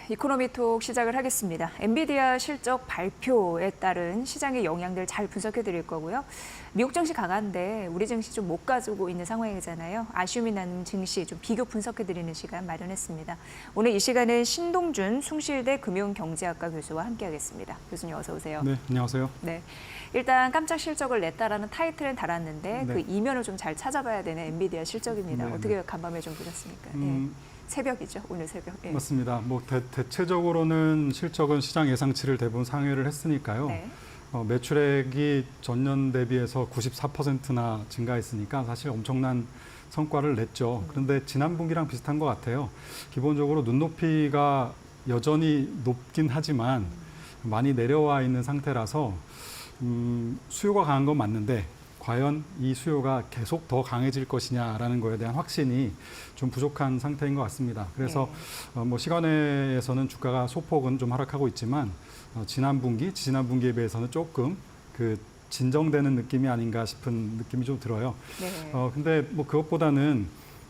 이코노미톡 시작을 하겠습니다. 엔비디아 실적 발표에 따른 시장의 영향들 잘 분석해 드릴 거고요. 미국 증시 강한데 우리 증시 좀 못 가지고 있는 상황이잖아요. 아쉬움이 나는 증시 좀 비교 분석해 드리는 시간 마련했습니다. 오늘 이 시간은 신동준 숭실대 금융경제학과 교수와 함께하겠습니다. 교수님 어서 오세요. 네, 안녕하세요. 네, 일단 깜짝 실적을 냈다라는 타이틀은 달았는데 네. 그 이면을 좀 잘 찾아봐야 되는 엔비디아 실적입니다. 네, 어떻게 간밤에 좀 보셨습니까? 새벽이죠, 오늘 새벽. 맞습니다. 뭐 대체적으로는 실적은 시장 예상치를 대부분 상회를 했으니까요. 네. 매출액이 전년 대비해서 94%나 증가했으니까 사실 엄청난 성과를 냈죠. 그런데 지난 분기랑 비슷한 것 같아요. 기본적으로 눈높이가 여전히 높긴 하지만 많이 내려와 있는 상태라서 수요가 강한 건 맞는데 과연 이 수요가 계속 더 강해질 것이냐라는 거에 대한 확신이 좀 부족한 상태인 것 같습니다. 그래서 뭐 시간외에서는 주가가 소폭은 좀 하락하고 있지만 지난 분기에 비해서는 조금 그 진정되는 느낌이 아닌가 싶은 느낌이 좀 들어요. 네. 근데 뭐 그것보다는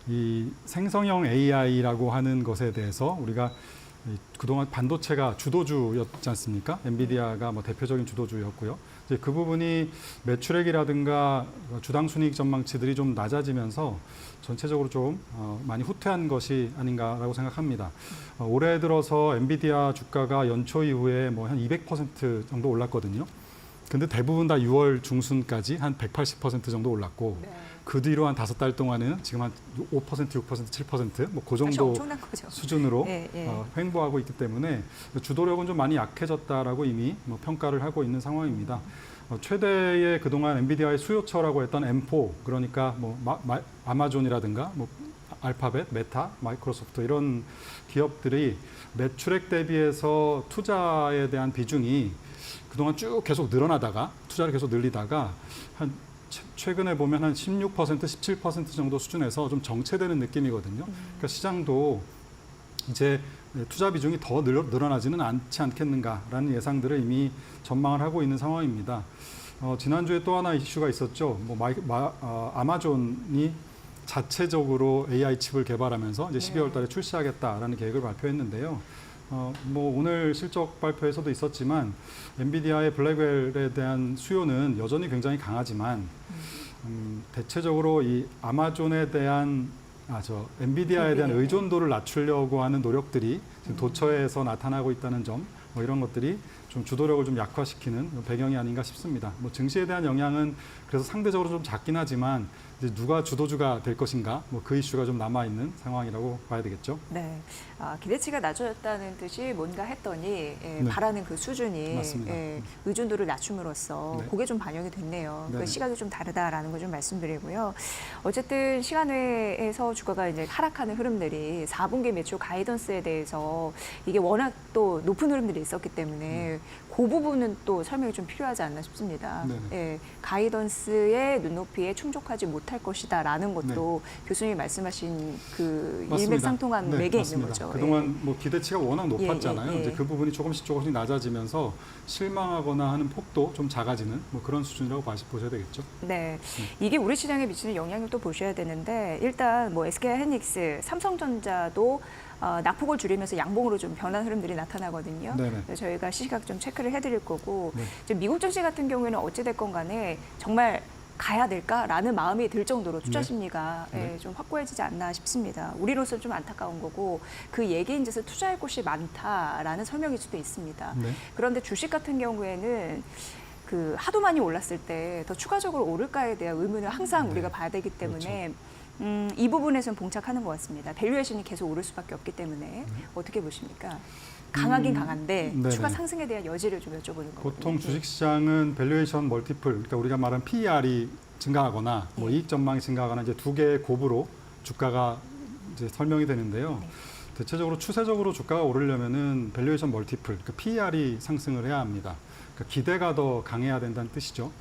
이 생성형 AI라고 하는 것에 대해서 우리가 그동안 반도체가 주도주였지 않습니까? 엔비디아가 뭐 대표적인 주도주였고요. 이제 그 부분이 매출액이라든가 주당 순이익 전망치들이 좀 낮아지면서 전체적으로 좀 많이 후퇴한 것이 아닌가라고 생각합니다. 올해 들어서 엔비디아 주가가 연초 이후에 뭐 한 200% 정도 올랐거든요. 근데 대부분 다 6월 중순까지 한 180% 정도 올랐고 네. 그 뒤로 한 5달 동안은 지금 한 5%, 6%, 7% 뭐 그 정도 엄청난 거죠. 수준으로 예. 횡보하고 있기 때문에 주도력은 좀 많이 약해졌다라고 이미 뭐 평가를 하고 있는 상황입니다. 최대의 그동안 엔비디아의 수요처라고 했던 M4 그러니까 뭐 아마존이라든가 뭐 알파벳, 메타, 마이크로소프트 이런 기업들이 매출액 대비해서 투자에 대한 비중이 그동안 쭉 계속 늘어나다가 투자를 계속 늘리다가 한 최근에 보면 한 16%, 17% 정도 수준에서 좀 정체되는 느낌이거든요. 그러니까 시장도 이제 투자 비중이 더 늘어나지는 않지 않겠는가라는 예상들을 이미 전망을 하고 있는 상황입니다. 지난주에 또 하나 이슈가 있었죠. 아마존이 자체적으로 AI 칩을 개발하면서 이제 12월 달에 출시하겠다라는 계획을 발표했는데요. 뭐 오늘 실적 발표에서도 있었지만 엔비디아의 블랙웰에 대한 수요는 여전히 굉장히 강하지만 대체적으로 이 아마존에 대한 엔비디아에 대한 의존도를 낮추려고 하는 노력들이 지금 도처에서 나타나고 있다는 점, 뭐 이런 것들이 좀 주도력을 좀 약화시키는 배경이 아닌가 싶습니다. 뭐 증시에 대한 영향은 그래서 상대적으로 좀 작긴 하지만 이제 누가 주도주가 될 것인가, 뭐 그 이슈가 좀 남아 있는 상황이라고 봐야 되겠죠. 네. 기대치가 낮아졌다는 뜻이 뭔가 했더니 바라는 그 수준이 의존도를 낮춤으로써 그게 좀 반영이 됐네요. 그 시각이 좀 다르다라는 걸 좀 말씀드리고요. 어쨌든 시간외에서 주가가 이제 하락하는 흐름들이 4분기 매출 가이던스에 대해서 이게 워낙 또 높은 흐름들이 있었기 때문에 그 부분은 또 설명이 좀 필요하지 않나 싶습니다. 가이던스의 눈높이에 충족하지 못할 것이다라는 것도 교수님이 말씀하신 그 일맥상통한 맥에 있는 거죠. 그동안 뭐 기대치가 워낙 높았잖아요. 이제 그 부분이 조금씩 낮아지면서 실망하거나 하는 폭도 좀 작아지는 뭐 그런 수준이라고 보셔야 되겠죠. 네, 이게 우리 시장에 미치는 영향을 또 보셔야 되는데 일단 뭐 SK하이닉스, 삼성전자도 낙폭을 줄이면서 양봉으로 좀 변한 흐름들이 나타나거든요. 저희가 시각 좀 체크를 해드릴 거고 미국 증시 같은 경우에는 어찌됐건 간에 정말 가야 될까라는 마음이 들 정도로 투자 심리가 좀 확고해지지 않나 싶습니다. 우리로서는 좀 안타까운 거고 그 얘기인즉슨 투자할 곳이 많다라는 설명일 수도 있습니다. 그런데 주식 같은 경우에는 그 하도 많이 올랐을 때 더 추가적으로 오를까에 대한 의문을 항상 우리가 봐야 되기 때문에 이 부분에서는 봉착하는 것 같습니다. 밸류에이션이 계속 오를 수밖에 없기 때문에 어떻게 보십니까? 강하긴 강한데 추가 상승에 대한 여지를 좀 여쭤보는 거거든요. 보통 주식시장은 밸류에이션 멀티플, 그러니까 우리가 말하는 PER이 증가하거나 뭐 이익 전망이 증가하거나 이제 두 개의 곱으로 주가가 이제 설명이 되는데요. 대체적으로 추세적으로 주가가 오르려면은 밸류에이션 멀티플, 그러니까 PER이 상승을 해야 합니다. 그러니까 기대가 더 강해야 된다는 뜻이죠.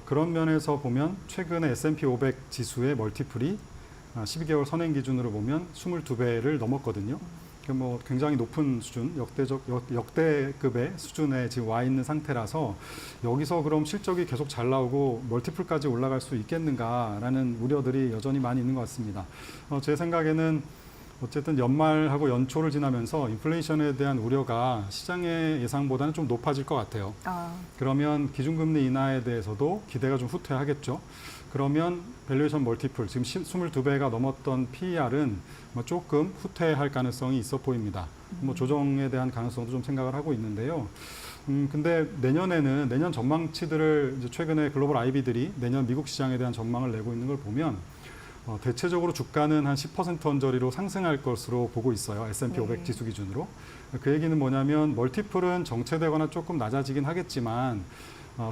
그런 면에서 보면 최근에 S&P 500 지수의 멀티플이 12개월 선행 기준으로 보면 22배를 넘었거든요. 뭐 굉장히 높은 수준, 역대급의 수준에 지금 와 있는 상태라서 여기서 그럼 실적이 계속 잘 나오고 멀티플까지 올라갈 수 있겠는가라는 우려들이 여전히 많이 있는 것 같습니다. 제 생각에는 어쨌든 연말하고 연초를 지나면서 인플레이션에 대한 우려가 시장의 예상보다는 좀 높아질 것 같아요. 그러면 기준금리 인하에 대해서도 기대가 좀 후퇴하겠죠. 그러면 밸류에이션 멀티플, 지금 22배가 넘었던 PER은 조금 후퇴할 가능성이 있어 보입니다. 조정에 대한 가능성도 좀 생각을 하고 있는데요. 근데 내년 전망치들을 이제 최근에 글로벌 IB들이 내년 미국 시장에 대한 전망을 내고 있는 걸 보면 대체적으로 주가는 한 10% 언저리로 상승할 것으로 보고 있어요. S&P 500 지수 기준으로. 그 얘기는 뭐냐면 멀티플은 정체되거나 조금 낮아지긴 하겠지만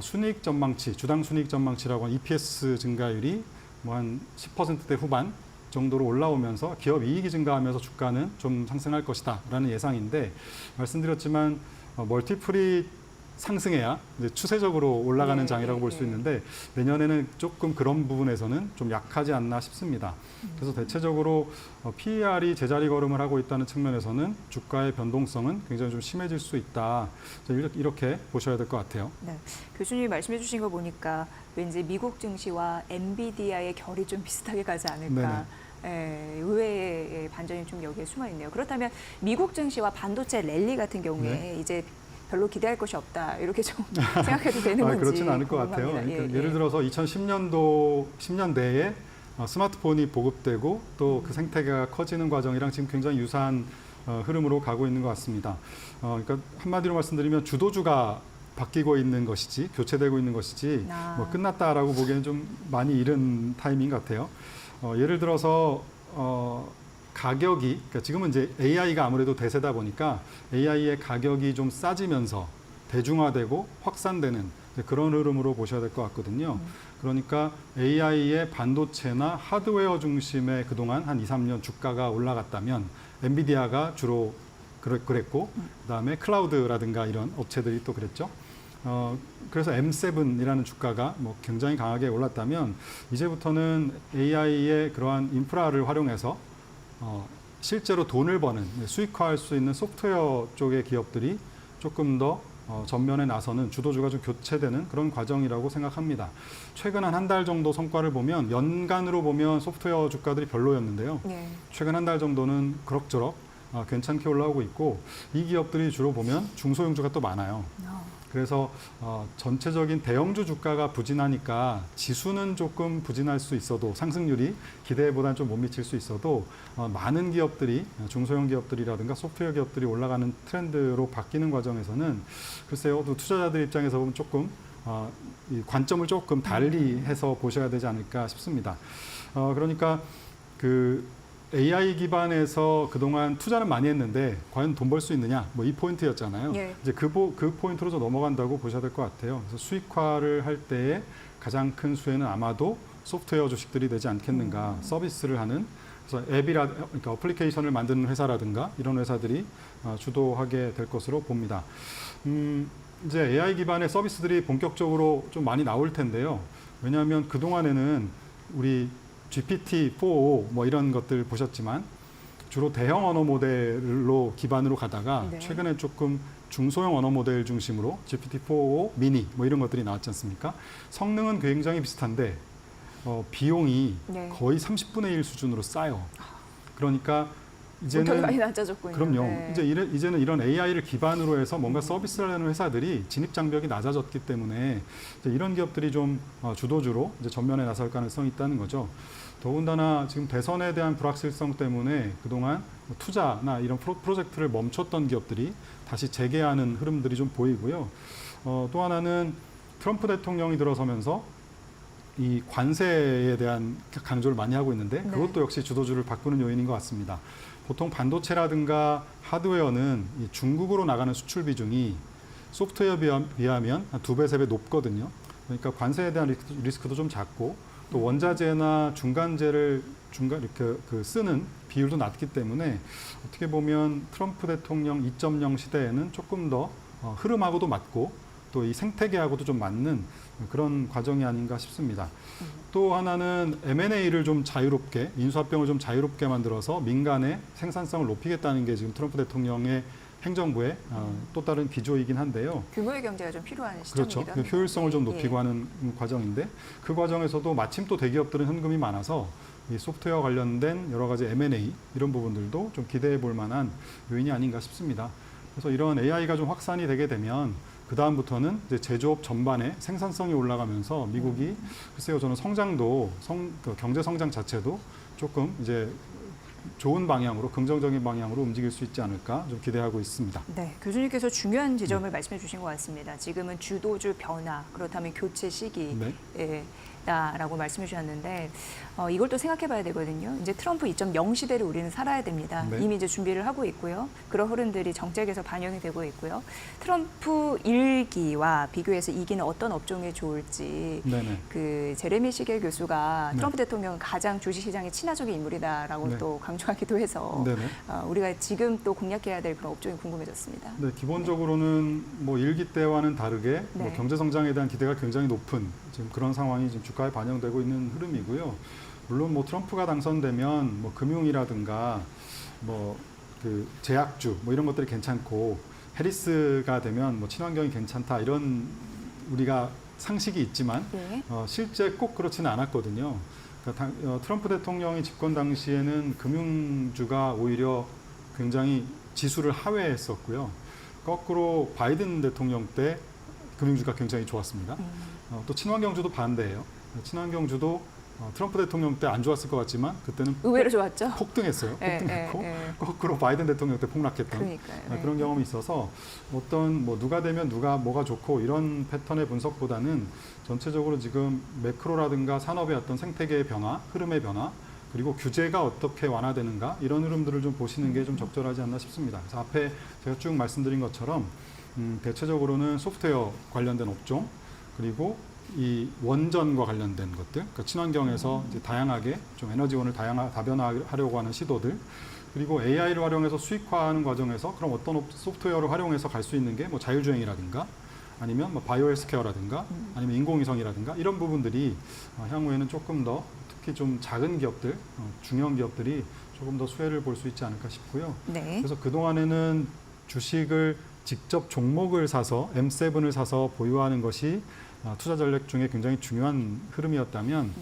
순이익 전망치, 주당 순이익 전망치라고 한 EPS 증가율이 뭐 한 10%대 후반 정도로 올라오면서 기업 이익이 증가하면서 주가는 좀 상승할 것이다라는 예상인데 말씀드렸지만 멀티플이 상승해야 이제 추세적으로 올라가는 장이라고 볼 수 있는데 내년에는 조금 그런 부분에서는 좀 약하지 않나 싶습니다. 그래서 대체적으로 PER이 제자리 걸음을 하고 있다는 측면에서는 주가의 변동성은 굉장히 좀 심해질 수 있다. 이렇게 보셔야 될 것 같아요. 네. 교수님이 말씀해 주신 거 보니까 왠지 미국 증시와 엔비디아의 결이 좀 비슷하게 가지 않을까. 예, 의외의 반전이 좀 여기에 숨어 있네요. 그렇다면 미국 증시와 반도체 랠리 같은 경우에 이제 별로 기대할 것이 없다 이렇게 좀 생각해도 되는 건지 그렇지는 않을 것 같아요. 그러니까 예를 들어서 10년대에 스마트폰이 보급되고 또 그 생태계가 커지는 과정이랑 지금 굉장히 유사한 흐름으로 가고 있는 것 같습니다. 그러니까 한마디로 말씀드리면 주도주가 바뀌고 있는 것이지 교체되고 있는 것이지 끝났다라고 보기에는 좀 많이 이른 타이밍 같아요. 예를 들어서 가격이, 그러니까 지금은 이제 AI가 아무래도 대세다 보니까 AI의 가격이 좀 싸지면서 대중화되고 확산되는 그런 흐름으로 보셔야 될 것 같거든요. 그러니까 AI의 반도체나 하드웨어 중심의 그동안 한 2, 3년 주가가 올라갔다면 엔비디아가 주로 그랬고 그다음에 클라우드라든가 이런 업체들이 또 그랬죠. 그래서 M7이라는 주가가 굉장히 강하게 올랐다면 이제부터는 AI의 그러한 인프라를 활용해서 실제로 돈을 버는 수익화할 수 있는 소프트웨어 쪽의 기업들이 조금 더 전면에 나서는 주도주가 좀 교체되는 그런 과정이라고 생각합니다. 최근 한 달 정도 성과를 보면 연간으로 보면 소프트웨어 주가들이 별로였는데요. 최근 한 달 정도는 그럭저럭 괜찮게 올라오고 있고 이 기업들이 주로 보면 중소형주가 또 많아요. 그래서 전체적인 대형주 주가가 부진하니까 지수는 조금 부진할 수 있어도 상승률이 기대보다는 좀 못 미칠 수 있어도 많은 기업들이 중소형 기업들이라든가 소프트웨어 기업들이 올라가는 트렌드로 바뀌는 과정에서는 글쎄요, 또 투자자들 입장에서 보면 조금 이 관점을 조금 달리 해서 보셔야 되지 않을까 싶습니다. 그러니까 AI 기반에서 그동안 투자는 많이 했는데 과연 돈 벌 수 있느냐 이 포인트였잖아요. 이제 그 포인트로 좀 넘어간다고 보셔야 될 것 같아요. 그래서 수익화를 할 때의 가장 큰 수혜는 아마도 소프트웨어 주식들이 되지 않겠는가. 서비스를 하는 그래서 그러니까 어플리케이션을 만드는 회사라든가 이런 회사들이 주도하게 될 것으로 봅니다. 이제 AI 기반의 서비스들이 본격적으로 좀 많이 나올 텐데요. 왜냐하면 그 동안에는 우리 GPT-4o 이런 것들 보셨지만 주로 대형 언어 모델로 기반으로 가다가 최근에 조금 중소형 언어 모델 중심으로 GPT-4o 미니 이런 것들이 나왔지 않습니까? 성능은 굉장히 비슷한데 비용이 거의 30분의 1 수준으로 싸요. 그러니까 이제는 많이 낮아졌군요. 그럼요. 이제는 이런 AI를 기반으로 해서 뭔가 서비스를 하는 회사들이 진입 장벽이 낮아졌기 때문에 이런 기업들이 좀 주도주로 이제 전면에 나설 가능성이 있다는 거죠. 더군다나 지금 대선에 대한 불확실성 때문에 그동안 투자나 이런 프로젝트를 멈췄던 기업들이 다시 재개하는 흐름들이 좀 보이고요. 또 하나는 트럼프 대통령이 들어서면서 이 관세에 대한 강조를 많이 하고 있는데 그것도 역시 주도주를 바꾸는 요인인 것 같습니다. 보통 반도체라든가 하드웨어는 이 중국으로 나가는 수출 비중이 소프트웨어에 비하면 한 2배, 3배 높거든요. 그러니까 관세에 대한 리스크도 좀 작고 또 원자재나 중간재를 이렇게 쓰는 비율도 낮기 때문에 어떻게 보면 트럼프 대통령 2.0 시대에는 조금 더 흐름하고도 맞고 또 이 생태계하고도 좀 맞는 그런 과정이 아닌가 싶습니다. 또 하나는 M&A를 좀 자유롭게, 인수합병을 좀 자유롭게 만들어서 민간의 생산성을 높이겠다는 게 지금 트럼프 대통령의 행정부의 또 다른 기조이긴 한데요. 규모의 경제가 좀 필요한 시점이기도 그렇죠. 효율성을 좀 높이고 하는 과정인데 그 과정에서도 마침 또 대기업들은 현금이 많아서 이 소프트웨어 관련된 여러 가지 M&A 이런 부분들도 좀 기대해 볼 만한 요인이 아닌가 싶습니다. 그래서 이런 AI가 좀 확산이 되게 되면 그 다음부터는 이제 제조업 전반에 생산성이 올라가면서 미국이 글쎄요 저는 성장도 그 경제 성장 자체도 조금 이제 좋은 방향으로 긍정적인 방향으로 움직일 수 있지 않을까 좀 기대하고 있습니다. 네, 교수님께서 중요한 지점을 말씀해 주신 것 같습니다. 지금은 주도주 변화, 그렇다면 교체 시기. 네. 라고 말씀해 주셨는데 이걸 또 생각해 봐야 되거든요. 이제 트럼프 2.0 시대를 우리는 살아야 됩니다. 네. 이미 이제 준비를 하고 있고요. 그런 흐름들이 정책에서 반영이 되고 있고요. 트럼프 1기와 비교해서 2기는 어떤 업종이 좋을지 네네. 그 제레미 시겔 교수가 네. 트럼프 대통령은 가장 주식시장에 친화적인 인물이다라고 네. 또 강조하기도 해서 네네. 우리가 지금 또 공략해야 될 그런 업종이 궁금해졌습니다. 네, 기본적으로는 뭐 1기 때와는 다르게 뭐 네. 경제 성장에 대한 기대가 굉장히 높은 지금 그런 상황이 지금 주가에 반영되고 있는 흐름이고요. 물론 뭐 트럼프가 당선되면 뭐 금융이라든가 뭐 그 제약주 뭐 이런 것들이 괜찮고 해리스가 되면 뭐 친환경이 괜찮다 이런 우리가 상식이 있지만 네. 실제 꼭 그렇지는 않았거든요. 그러니까 트럼프 대통령이 집권 당시에는 금융주가 오히려 굉장히 지수를 하회했었고요. 거꾸로 바이든 대통령 때 금융주가 굉장히 좋았습니다. 또 친환경주도 반대예요. 친환경주도 트럼프 대통령 때 안 좋았을 것 같지만 그때는 의외로 좋았죠. 폭등했어요. 폭등했고 예. 거꾸로 바이든 대통령 때 폭락했던 그러니까요. 그런 경험이 있어서 어떤 뭐 누가 되면 누가 뭐가 좋고 이런 패턴의 분석보다는 전체적으로 지금 매크로라든가 산업의 어떤 생태계의 변화, 흐름의 변화 그리고 규제가 어떻게 완화되는가 이런 흐름들을 좀 보시는 게 좀 적절하지 않나 싶습니다. 그래서 앞에 제가 쭉 말씀드린 것처럼 대체적으로는 소프트웨어 관련된 업종 그리고 이 원전과 관련된 것들, 그러니까 친환경에서 이제 다양하게 좀 에너지원을 다변화하려고 하는 시도들, 그리고 AI를 활용해서 수익화하는 과정에서 그럼 어떤 소프트웨어를 활용해서 갈 수 있는 게 뭐 자율주행이라든가 아니면 뭐 바이오 헬스케어라든가 아니면 인공위성이라든가 이런 부분들이 향후에는 조금 더 특히 좀 작은 기업들, 중형 기업들이 조금 더 수혜를 볼 수 있지 않을까 싶고요. 네. 그래서 그동안에는 주식을 직접 종목을 사서 M7을 사서 보유하는 것이 투자 전략 중에 굉장히 중요한 흐름이었다면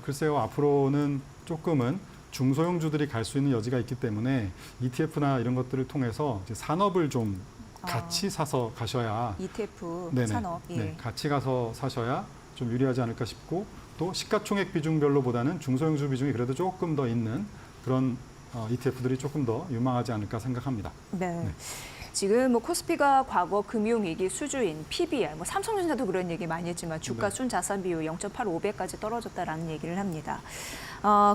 글쎄요 앞으로는 조금은 중소형주들이 갈 수 있는 여지가 있기 때문에 ETF나 이런 것들을 통해서 이제 산업을 좀 같이 사서 가셔야 ETF 네네, 산업 네, 같이 가서 사셔야 좀 유리하지 않을까 싶고 또 시가총액 비중별로보다는 중소형주 비중이 그래도 조금 더 있는 그런 ETF들이 조금 더 유망하지 않을까 생각합니다. 네. 지금 뭐 코스피가 과거 금융위기 수주인 PBR, 뭐 삼성전자도 그런 얘기 많이 했지만 주가 순자산 비율 0.85배까지 떨어졌다라는 얘기를 합니다.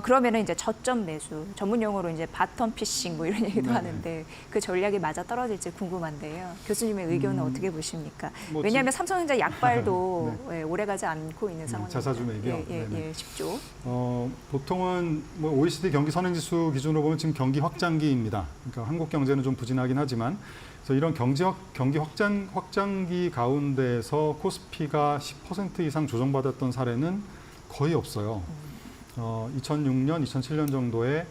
그러면은 이제 저점 매수, 전문 용어로 이제 바텀 피싱 뭐 이런 얘기도 하는데 그 전략이 맞아 떨어질지 궁금한데요. 교수님의 의견은 어떻게 보십니까? 뭐 왜냐하면 삼성전자 약발도 예, 오래가지 않고 있는 상황입니다. 자사주 매입이요? 예, 쉽죠. 보통은 뭐 OECD 경기 선행지수 기준으로 보면 지금 경기 확장기입니다. 그러니까 한국 경제는 좀 부진하긴 하지만 그래서 이런 경기 확장기 가운데서 코스피가 10% 이상 조정받았던 사례는 거의 없어요. 2006년, 2007년 정도에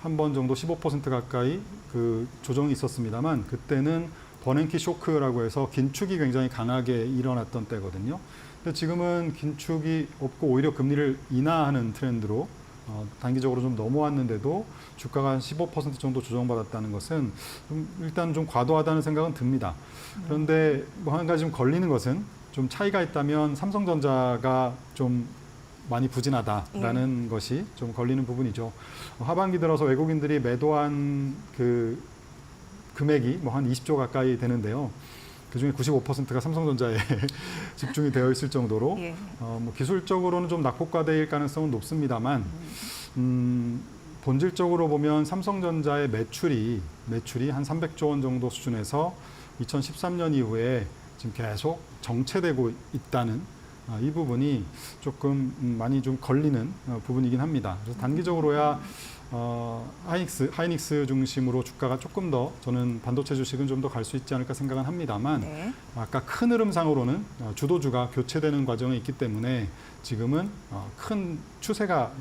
한 번 정도 15% 가까이 그 조정이 있었습니다만 그때는 버냉키 쇼크라고 해서 긴축이 굉장히 강하게 일어났던 때거든요. 근데 지금은 긴축이 없고 오히려 금리를 인하하는 트렌드로 단기적으로 좀 넘어왔는데도 주가가 한 15% 정도 조정받았다는 것은 일단 좀 과도하다는 생각은 듭니다. 그런데 뭐 한 가지 좀 걸리는 것은 좀 차이가 있다면 삼성전자가 좀 많이 부진하다라는 것이 좀 걸리는 부분이죠. 하반기 들어서 외국인들이 매도한 그 금액이 뭐 한 20조 가까이 되는데요. 그중에 95%가 삼성전자에 집중이 되어 있을 정도로 뭐 기술적으로는 좀 낙폭과대일 가능성은 높습니다만 본질적으로 보면 삼성전자의 매출이 한 300조 원 정도 수준에서 2013년 이후에 지금 계속 정체되고 있다는 이 부분이 조금 많이 좀 걸리는 부분이긴 합니다. 그래서 단기적으로야 하이닉스 중심으로 주가가 조금 더 저는 반도체 주식은 좀 더 갈 수 있지 않을까 생각은 합니다만 아까 큰 흐름상으로는 주도주가 교체되는 과정에 있기 때문에 지금은 큰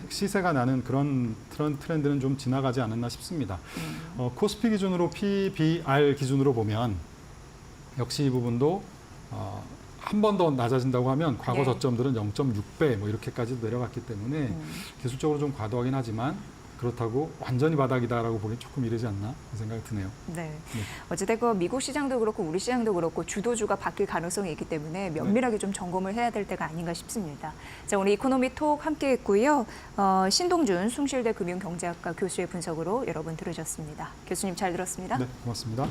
시세가 나는 그런 트렌드는 좀 지나가지 않았나 싶습니다. 코스피 기준으로 PBR 기준으로 보면 역시 이 부분도 한 번 더 낮아진다고 하면 과거 네. 저점들은 0.6배 뭐 이렇게까지 내려갔기 때문에 기술적으로 좀 과도하긴 하지만 그렇다고 완전히 바닥이다라고 보기 조금 이르지 않나 생각이 드네요. 네. 어찌됐건 미국 시장도 그렇고 우리 시장도 그렇고 주도주가 바뀔 가능성이 있기 때문에 면밀하게 좀 점검을 해야 될 때가 아닌가 싶습니다. 자, 오늘 이코노미 톡 함께 했고요. 신동준 숭실대 금융경제학과 교수의 분석으로 여러분 들으셨습니다. 교수님 잘 들었습니다. 네, 고맙습니다.